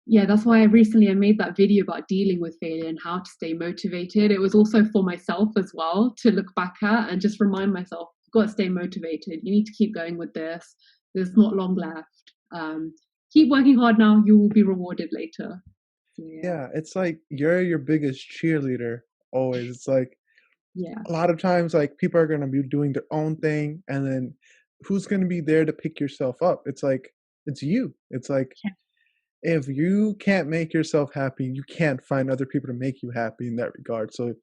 yeah, that's why I made that video about dealing with failure and how to stay motivated. It was also for myself as well, to look back at and just remind myself, you've got to stay motivated. You need to keep going with this. There's not long left. Keep working hard now. You will be rewarded later. So, yeah. Yeah, it's like you're your biggest cheerleader always. It's like Yeah. a lot of times, like people are gonna be doing their own thing, and then who's gonna be there to pick yourself up? It's like it's you. It's like if you can't make yourself happy, you can't find other people to make you happy in that regard. So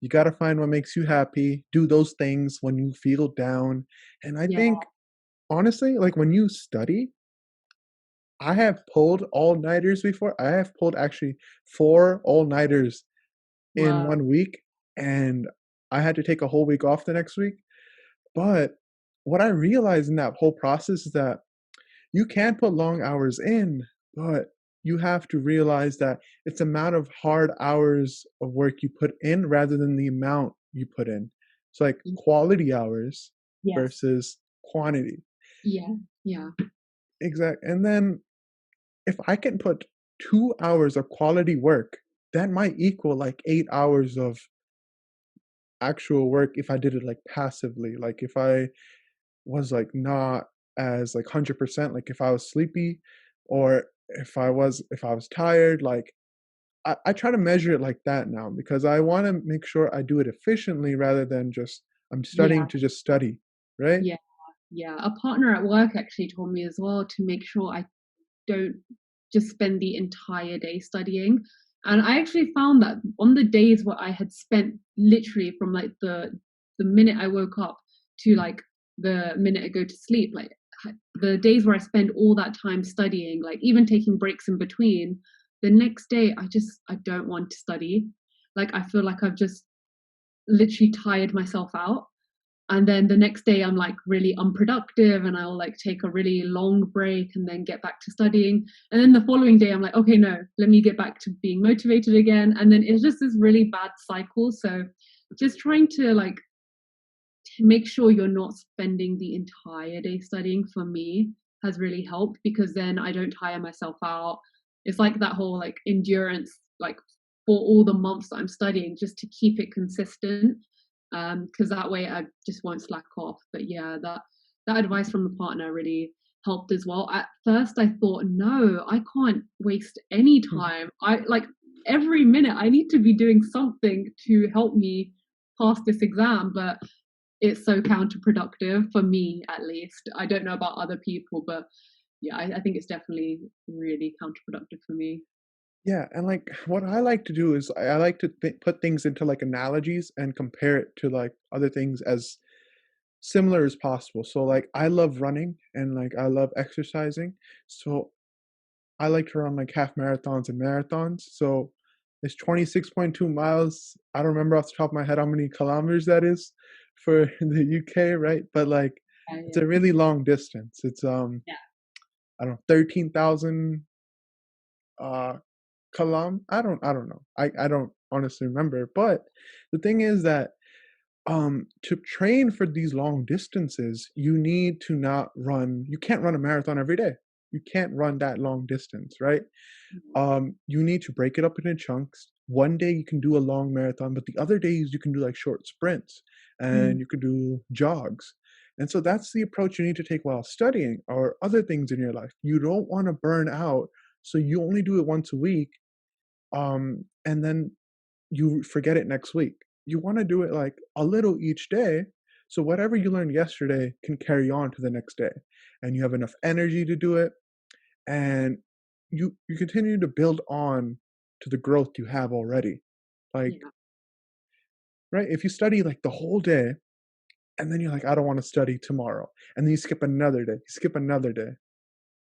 you got to find what makes you happy, do those things when you feel down. And I Yeah. think, honestly, like when you study, I have pulled all nighters before. I have pulled actually 4 all nighters in Wow. 1 week, and I had to take a whole week off the next week. But what I realized in that whole process is that you can put long hours in, but you have to realize that it's the amount of hard hours of work you put in rather than the amount you put in. It's like quality hours Yes. versus quantity. Yeah. Yeah. Exact. And then if I can put 2 hours of quality work, that might equal like 8 hours of actual work if I did it like passively. Like if I was like not as like 100%, like if I was sleepy or if I was tired, like I try to measure it like that now because I want to make sure I do it efficiently rather than just I'm Yeah. studying to just study, right? Yeah. Yeah. A partner at work actually told me as well to make sure I don't just spend the entire day studying. And I actually found that on the days where I had spent literally from like the minute I woke up to like the minute I go to sleep, like the days where I spend all that time studying, like even taking breaks in between, the next day I don't want to study. Like I feel like I've just literally tired myself out. And then the next day I'm like really unproductive and I'll like take a really long break and then get back to studying. And then the following day I'm like, okay, no, let me get back to being motivated again. And then it's just this really bad cycle. So just trying to like make sure you're not spending the entire day studying, for me, has really helped, because then I don't tire myself out. It's like that whole like endurance, like for all the months that I'm studying, just to keep it consistent. Because that way I just won't slack off. But yeah, that advice from the partner really helped as well. At first I thought, no, I can't waste any time. I like every minute I need to be doing something to help me pass this exam. But it's so counterproductive for me, at least. I don't know about other people, but yeah, I think it's definitely really counterproductive for me. Yeah, and like what I like to do is I like to put things into like analogies and compare it to like other things as similar as possible. So like I love running and like I love exercising. So I like to run like half marathons and marathons. So it's 26.2 miles. I don't remember off the top of my head how many kilometers that is for the UK, right? But like Yeah, it's a really long distance. It's yeah, I don't know, 13,000 uh I don't know. I don't honestly remember. But the thing is that to train for these long distances, you need to not run you can't run a marathon every day. You can't run that long distance, right? yeah, You need to break it up into chunks. One day you can do a long marathon, but the other days you can do like short sprints and mm, you can do jogs. And so that's the approach you need to take while studying or other things in your life. You don't want to burn out, so you only do it once a week, and then you forget it next week. You want to do it like a little each day, so whatever you learned yesterday can carry on to the next day, and you have enough energy to do it, and you continue to build on to the growth you have already. Like, yeah, right, if you study like the whole day and then you're like, I don't want to study tomorrow, and then you skip another day, you skip another day,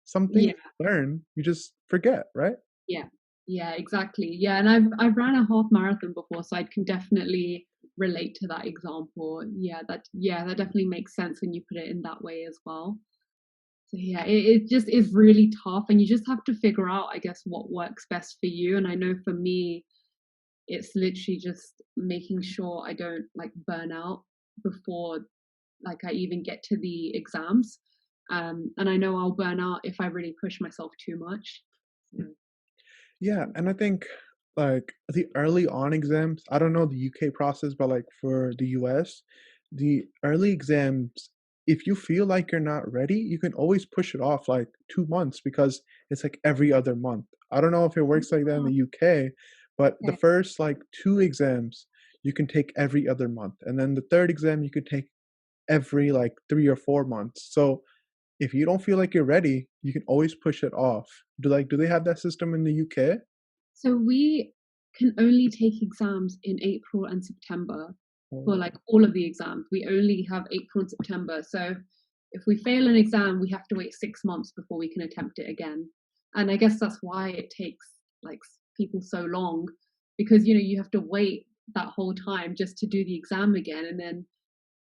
something yeah, you learn you just forget, right? yeah, yeah, exactly. Yeah, and I've ran a half marathon before, so I can definitely relate to that example. Yeah, that definitely makes sense when you put it in that way as well. So yeah, it just is really tough, and you just have to figure out, I guess, what works best for you. And I know for me, it's literally just making sure I don't like burn out before like I even get to the exams. And I know I'll burn out if I really push myself too much. So, Yeah, and I think like the early on exams, I don't know the UK process, but like for the US, the early exams, if you feel like you're not ready, you can always push it off like 2 months because it's like every other month. I don't know if it works like that in oh, the UK, but the okay. first like two exams you can take every other month. And then the third exam you could take every like 3 or 4 months. So if you don't feel like you're ready, you can always push it off. Do they have that system in the UK? So we can only take exams in April and September for like Oh, all of the exams. We only have April and September. So if we fail an exam, we have to wait 6 months before we can attempt it again. And I guess that's why it takes like people so long, because you have to wait that whole time just to do the exam again. And then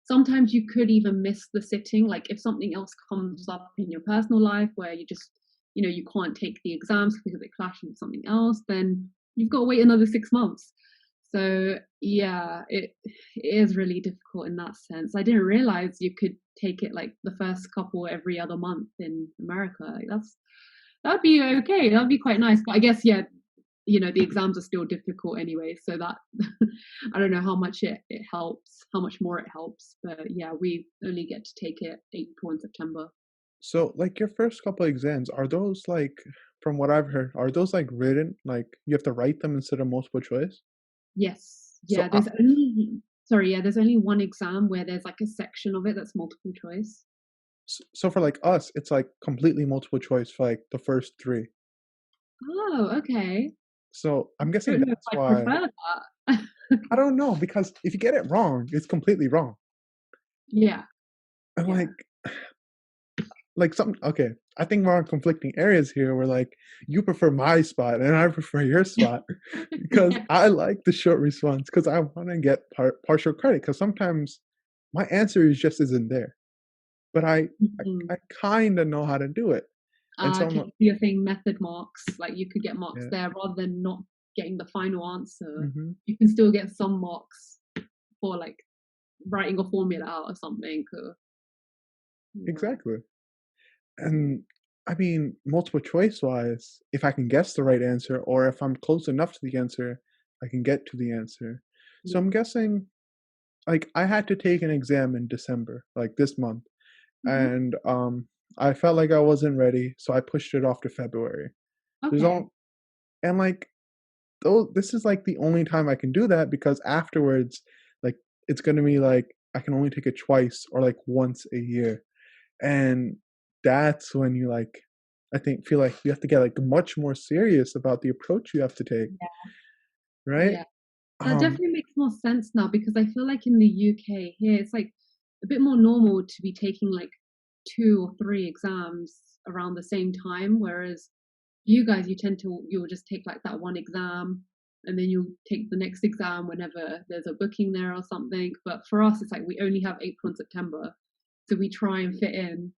sometimes you could even miss the sitting, like if something else comes up in your personal life where you just you can't take the exams because it clashes with something else, then you've got to wait another 6 months. So yeah, it is really difficult in that sense. I didn't realize you could take it like the first couple every other month in America. Like, that'd be okay, that'd be quite nice. But I guess, yeah, the exams are still difficult anyway, so that I don't know how much it helps, how much more it helps. But yeah, we only get to take it April and September. so like your first couple exams, are those like, from what I've heard, are those like written? Like you have to write them instead of multiple choice? Yes, So yeah, there's only one exam where there's like a section of it that's multiple choice. so for like us, it's like completely multiple choice for like the first three. Oh, okay. So I'm I guessing don't know if that's I why. prefer that. I don't know, because if you get it wrong, it's completely wrong. Yeah, And yeah. some okay, I think we're on conflicting areas here where like you prefer my spot and I prefer your spot because Yeah. I like the short response because I want to get partial credit because sometimes my answer is just isn't there, but Mhm. I kind of know how to do it, and so Okay, I'm so you're saying method marks, like you could get marks yeah, there rather than not getting the final answer. hmm You can still get some marks for like writing a formula out or something. Or, yeah. exactly. And I mean, multiple choice wise, if I can guess the right answer or if I'm close enough to the answer, I can get to the answer. So I'm Yeah. guessing like I had to take an exam in December, like this month, Hmm. and I felt like I wasn't ready, so I pushed it off to February. There's Okay. all and like though this is like the only time I can do that because afterwards, like it's gonna be like I can only take it twice or like once a year. And that's when you like I think feel like you have to get like much more serious about the approach you have to take, Yeah. right? Yeah. That Um definitely makes more sense now because I feel like in the UK here, it's like a bit more normal to be taking like 2 or 3 exams around the same time. Whereas you guys, you'll just take like that one exam and then you'll take the next exam whenever there's a booking there or something. But for us, it's like we only have April and September. So we try and fit in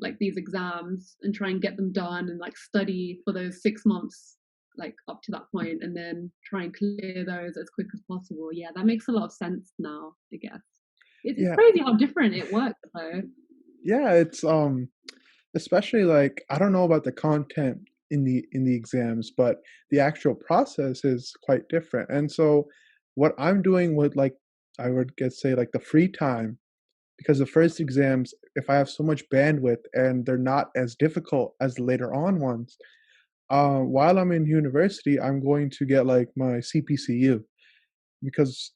like these exams and try and get them done and like study for those 6 months like up to that point and then try and clear those as quick as possible. Yeah, that makes a lot of sense now, I guess. It's yeah, crazy how different it works though. yeah, it's especially like I don't know about the content in the exams, but the actual process is quite different. And so what I'm doing with like I would get say like the free time because the first exams if I have so much bandwidth and they're not as difficult as the later on ones, while I'm in university, I'm going to get like my CPCU because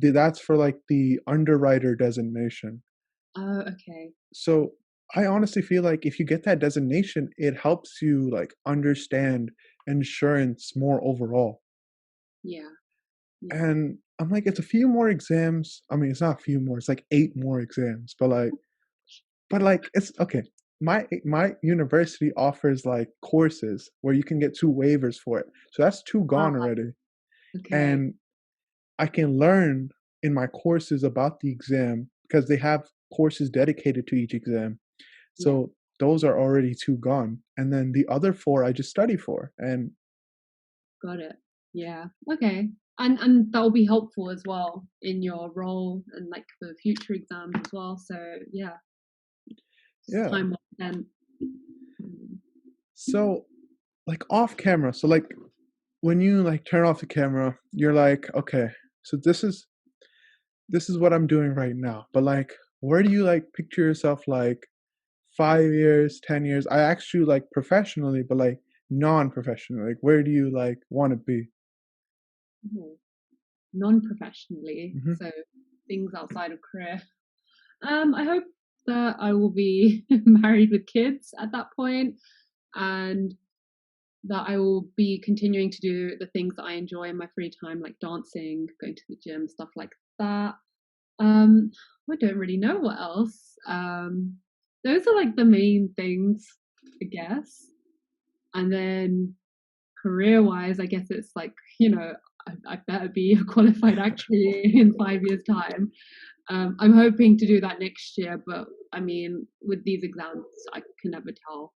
that's for like the underwriter designation. Oh, okay. So I honestly feel like if you get that designation, it helps you like understand insurance more overall. Yeah. Yeah. And I'm like, it's a few more exams. I mean, it's not a few more, it's like 8 more exams, but like it's okay. My university offers like courses where you can get 2 waivers for it. So that's 2 Ah, gone already. okay. And I can learn in my courses about the exam because they have courses dedicated to each exam. Yeah. So those are already 2 gone. And then the other 4 I just study for. And Got it. Yeah. Okay. And that will be helpful as well in your role and like for future exams as well. So yeah, it's yeah. time well spent. Mm. So like off camera. So like when you like turn off the camera, you're like, okay, so this is what I'm doing right now. But like where do you like picture yourself like 5 years, 10 years? I asked you like professionally, but like non-professionally. Like where do you like want to be? Mhm. Non-professionally, Hmm. so things outside of career. I hope that I will be married with kids at that point, and that I will be continuing to do the things that I enjoy in my free time, like dancing, going to the gym, stuff like that. Um, I don't really know what else. Those are like the main things, I guess. And then career wise, I guess it's like, I better be a qualified actuary in 5 years' time. I'm hoping to do that next year, but I mean, with these exams, I can never tell.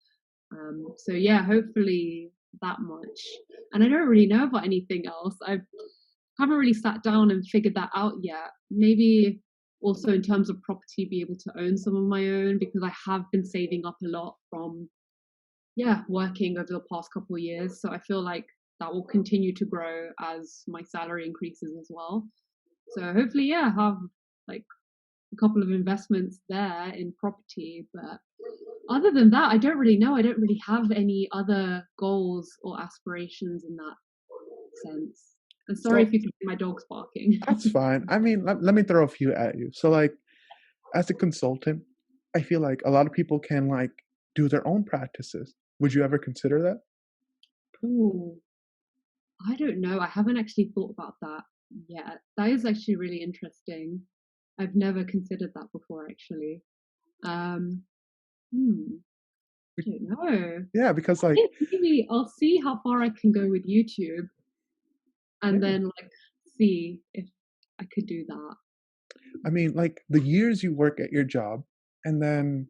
So yeah, hopefully that much. And I don't really know about anything else. I haven't really sat down and figured that out yet. Maybe also in terms of property, be able to own some of my own because I have been saving up a lot from working over the past couple of years. So I feel like that will continue to grow as my salary increases as well. So hopefully, have like a couple of investments there in property. But other than that, I don't really know. I don't really have any other goals or aspirations in that sense. And sorry So if you can hear my dogs barking. that's fine. I mean, let me throw a few at you. So like as a consultant, I feel like a lot of people can like do their own practices. Would you ever consider that? Ooh. I don't know. I haven't actually thought about that yet. That is actually really interesting. I've never considered that before, actually. Um, hmm, I don't know. Yeah, because I like, think maybe I'll see how far I can go with YouTube and yeah, then like see if I could do that. I mean, like the years you work at your job, and then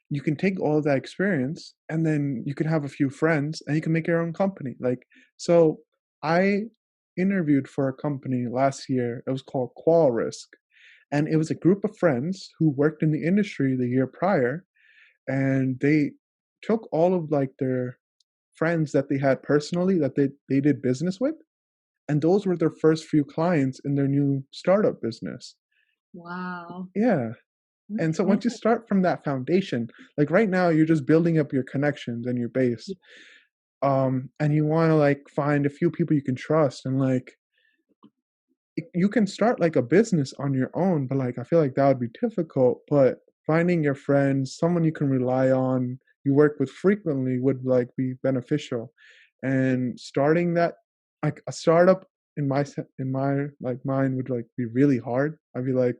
you can take all of that experience, and then you can have a few friends, and you can make your own company. Like, so I interviewed for a company last year. It was called Qual Risk, and it was a group of friends who worked in the industry the year prior, and they took all of like their friends that they had personally that they did business with, and those were their first few clients in their new startup business. Wow. Yeah. And so Okay. once you start from that foundation, like right now you're just building up your connections and your base. Yeah. And you want to like find a few people you can trust, and like you can start like a business on your own, but like I feel like that would be difficult. But finding your friends, someone you can rely on, you work with frequently, would like be beneficial. And starting that, like a startup in in my like mind would like be really hard. I'd be like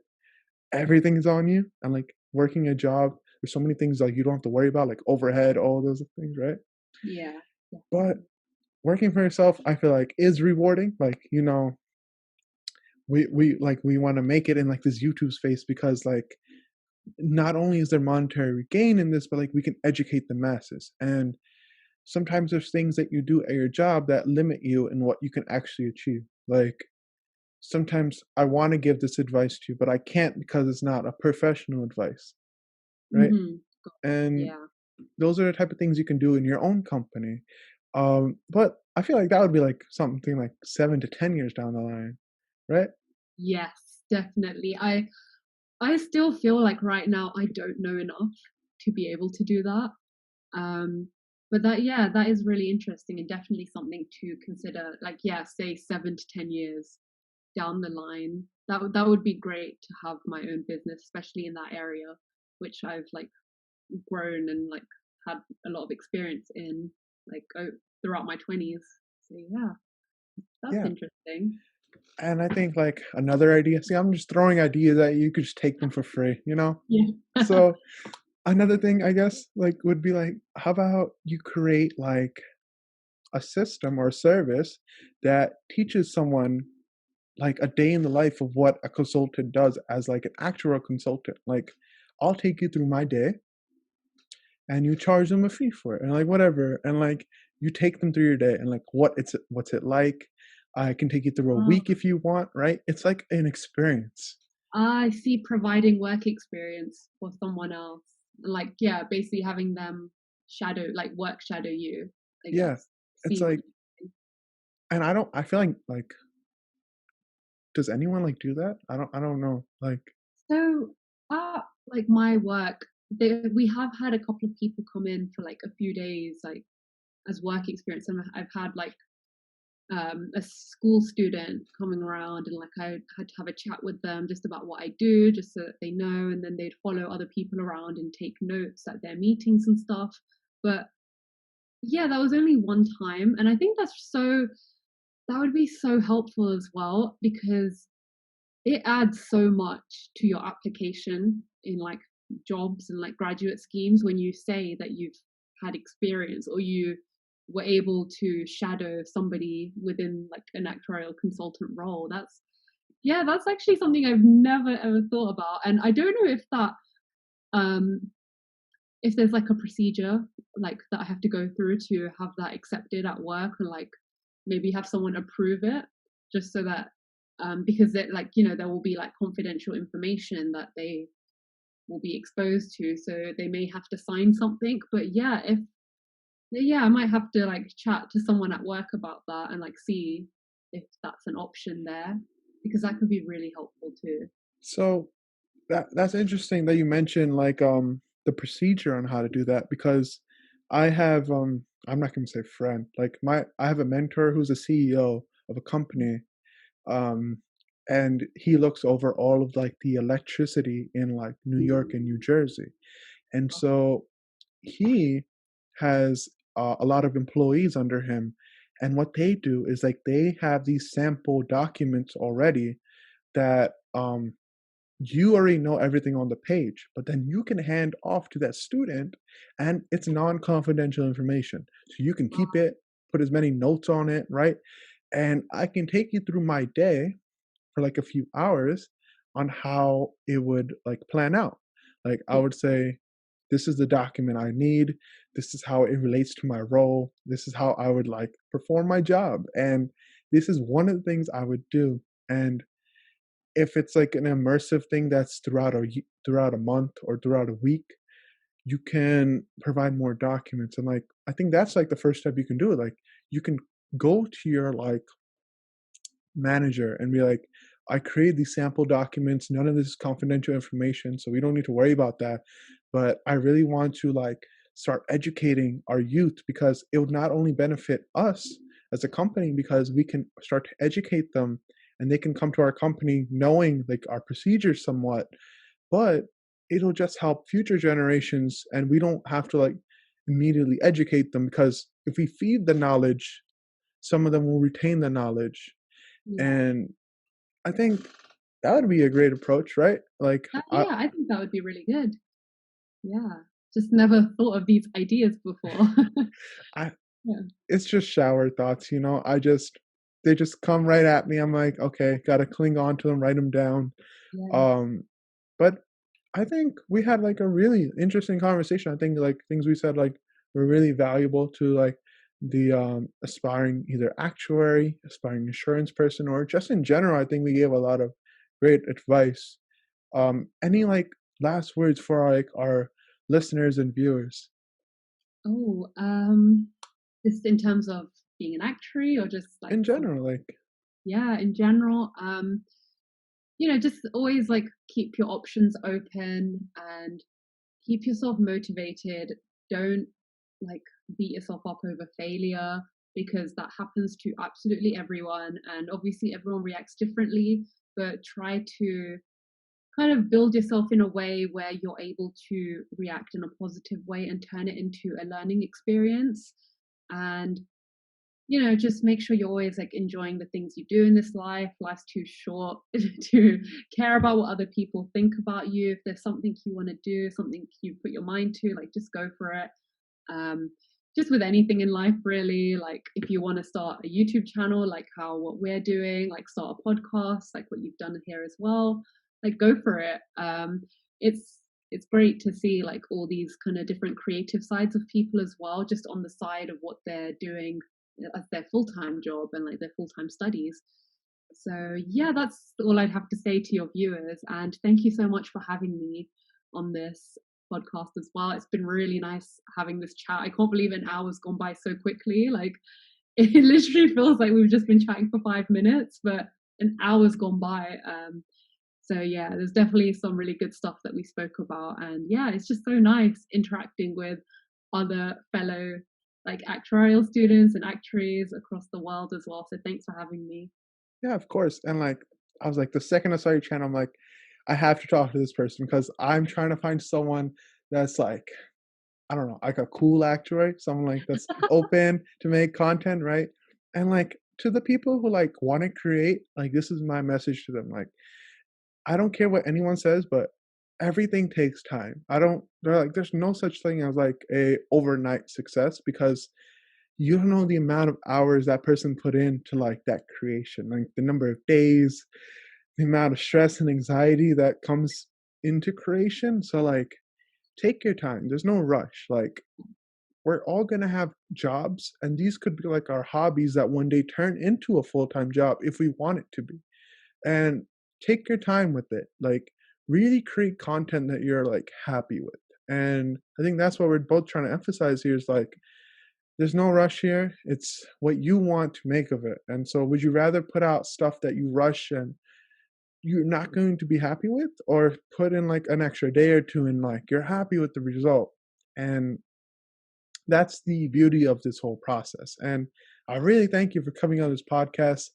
everything's on you, and like working a job, there's so many things like you don't have to worry about, like overhead, all those things, right? Yeah, But definitely. working for yourself, I feel like is rewarding. Like, you know, we want to make it in like this YouTube space because like not only is there monetary gain in this, but like we can educate the masses. And sometimes there's things that you do at your job that limit you in what you can actually achieve. Like sometimes I want to give this advice to you, but I can't because it's not a professional advice, right? Mm-hmm. And Yeah. those are the type of things you can do in your own company. But I feel like that would be like something like 7 to 10 years down the line, right? Yes, definitely. I still feel like right now I don't know enough to be able to do that. Um, but that, yeah, that is really interesting and definitely something to consider. Like, yeah, say 7 to 10 years down the line, that would be great to have my own business, especially in that area, which I've like grown and like had a lot of experience in, like throughout my 20s. So yeah, that's Yeah. interesting. And I think like another idea, see, I'm just throwing ideas at you, you could just take them for free, you know? Yeah. So another thing I guess like would be like, how about you create like a system or a service that teaches someone like a day in the life of what a consultant does as like an actual consultant. Like I'll take you through my day and you charge them a fee for it and like whatever, and like you take them through your day and like what's it like. I can take you through a Oh, week if you want, right? It's like an experience. I see, providing work experience for someone else. Like, yeah, basically having them shadow, like work shadow you, I Yeah, guess. it's See what like, you're doing. and I feel like does anyone like do that? I don't know, like, So, like my work, we have had a couple of people come in for like a few days, like as work experience, and I've had like a school student coming around, and like I had to have a chat with them just about what I do, just so that they know, and then they'd follow other people around and take notes at their meetings and stuff. But yeah, that was only one time, and I think that would be so helpful as well, because it adds so much to your application in like jobs and like graduate schemes when you say that you've had experience or you were able to shadow somebody within like an actuarial consultant role. That's, yeah, that's actually something I've never ever thought about, and I don't know um if there's like a procedure like that I have to go through to have that accepted at work, or like maybe have someone approve it, just so that because it, like, you know, there will be like confidential information that they will be exposed to, so they may have to sign something. But yeah, if, yeah, I might have to like chat to someone at work about that and like see if that's an option there, because that could be really helpful too. so that's interesting that you mentioned like the procedure on how to do that, because I have I'm not gonna say friend, like my I have a mentor who's a CEO of a company, um and he looks over all of like the electricity in like New York and New Jersey. And so he has a lot of employees under him, And what they do is like they have these sample documents already that you already know everything on the page, but then you can hand off to that student and it's non-confidential information. So you can keep it, put as many notes on it, right? And I can take you through my day for like a few hours on how it would like plan out. Like I would say, this is the document I need. This is how it relates to my role. This is how I would like perform my job. And this is one of the things I would do. And if it's like an immersive thing that's throughout a month or throughout a week, you can provide more documents. And like I think that's like the first step you can do. Like you can go to your like manager and be like, I create these sample documents. None of this is confidential information, so we don't need to worry about that. But I really want to like start educating our youth because it would not only benefit us as a company because we can start to educate them and they can come to our company knowing like our procedures somewhat, but it'll just help future generations and we don't have to like immediately educate them because if we feed the knowledge, some of them will retain the knowledge. Yeah. And I think that would be a great approach, right? Like, Yeah, I think that would be really good. Yeah. Just never thought of these ideas before. I, Yeah. it's just shower thoughts, you know. They just come right at me. I'm like, okay, gotta cling on to them, write them down. Yeah. Um, but I think we had like a really interesting conversation. I think like things we said like were really valuable to like the aspiring either actuary, aspiring insurance person, or just in general. I think we gave a lot of great advice. Any like last words for like our listeners and viewers? Oh, just in terms of being an actuary or just like In general, like yeah, in general, just always like keep your options open and keep yourself motivated. Don't like beat yourself up over failure because that happens to absolutely everyone. And obviously, everyone reacts differently, but try to kind of build yourself in a way where you're able to react in a positive way and turn it into a learning experience. And just make sure you're always like enjoying the things you do in this life. Life's too short to care about what other people think about you. If there's something you want to do, something you put your mind to, like just go for it. Um, just with anything in life, really. Like if you want to start a YouTube channel, like what we're doing, like start a podcast, like what you've done here as well, like go for it. It's great to see like all these kind of different creative sides of people as well, just on the side of what they're doing as their full-time job and like their full-time studies. So yeah, that's all I'd have to say to your viewers, and thank you so much for having me on this podcast as well. It's been really nice having this chat. I can't believe an hour's gone by so quickly. Like it literally feels like we've just been chatting for 5 minutes, but an hour's gone by. So yeah, there's definitely some really good stuff that we spoke about, and yeah, it's just so nice interacting with other fellow like actuarial students and actuaries across the world as well. So thanks for having me. yeah, of course. And like I was like the second I saw your channel, I'm like, I have to talk to this person because I'm trying to find someone that's like I don't know, like a cool actuary, someone like that's open to make content, right? And like to the people who like want to create, like this is my message to them. Like I don't care what anyone says, but everything takes time. They're like there's no such thing as like a overnight success because you don't know the amount of hours that person put into like that creation, like the number of days, the amount of stress and anxiety that comes into creation. So like take your time. There's no rush. Like we're all going to have jobs and these could be like our hobbies that one day turn into a full-time job if we want it to be. And take your time with it. Like really create content that you're like happy with. And I think that's what we're both trying to emphasize here is like there's no rush here. It's what you want to make of it. And so would you rather put out stuff that you rush and you're not going to be happy with or put in like an extra day or two and like you're happy with the result? And that's the beauty of this whole process. And I really thank you for coming on this podcast,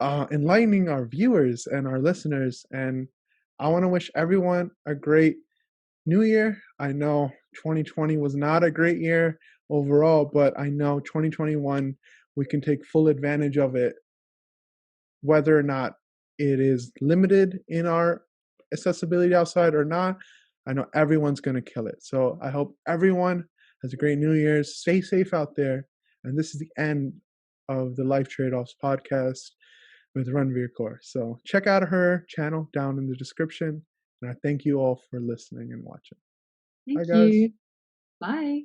enlightening our viewers and our listeners. And I want to wish everyone a great new year. I know 2020 was not a great year overall, but I know 2021 we can take full advantage of it, whether or not it is limited in our accessibility outside or not. I know everyone's going to kill it. So I hope everyone has a great New Year's. Stay safe out there. And this is the end of the Life Tradeoffs podcast with Ranveer Kaur. So check out her channel down in the description. And I thank you all for listening and watching. Thank Bye, guys. you. Bye.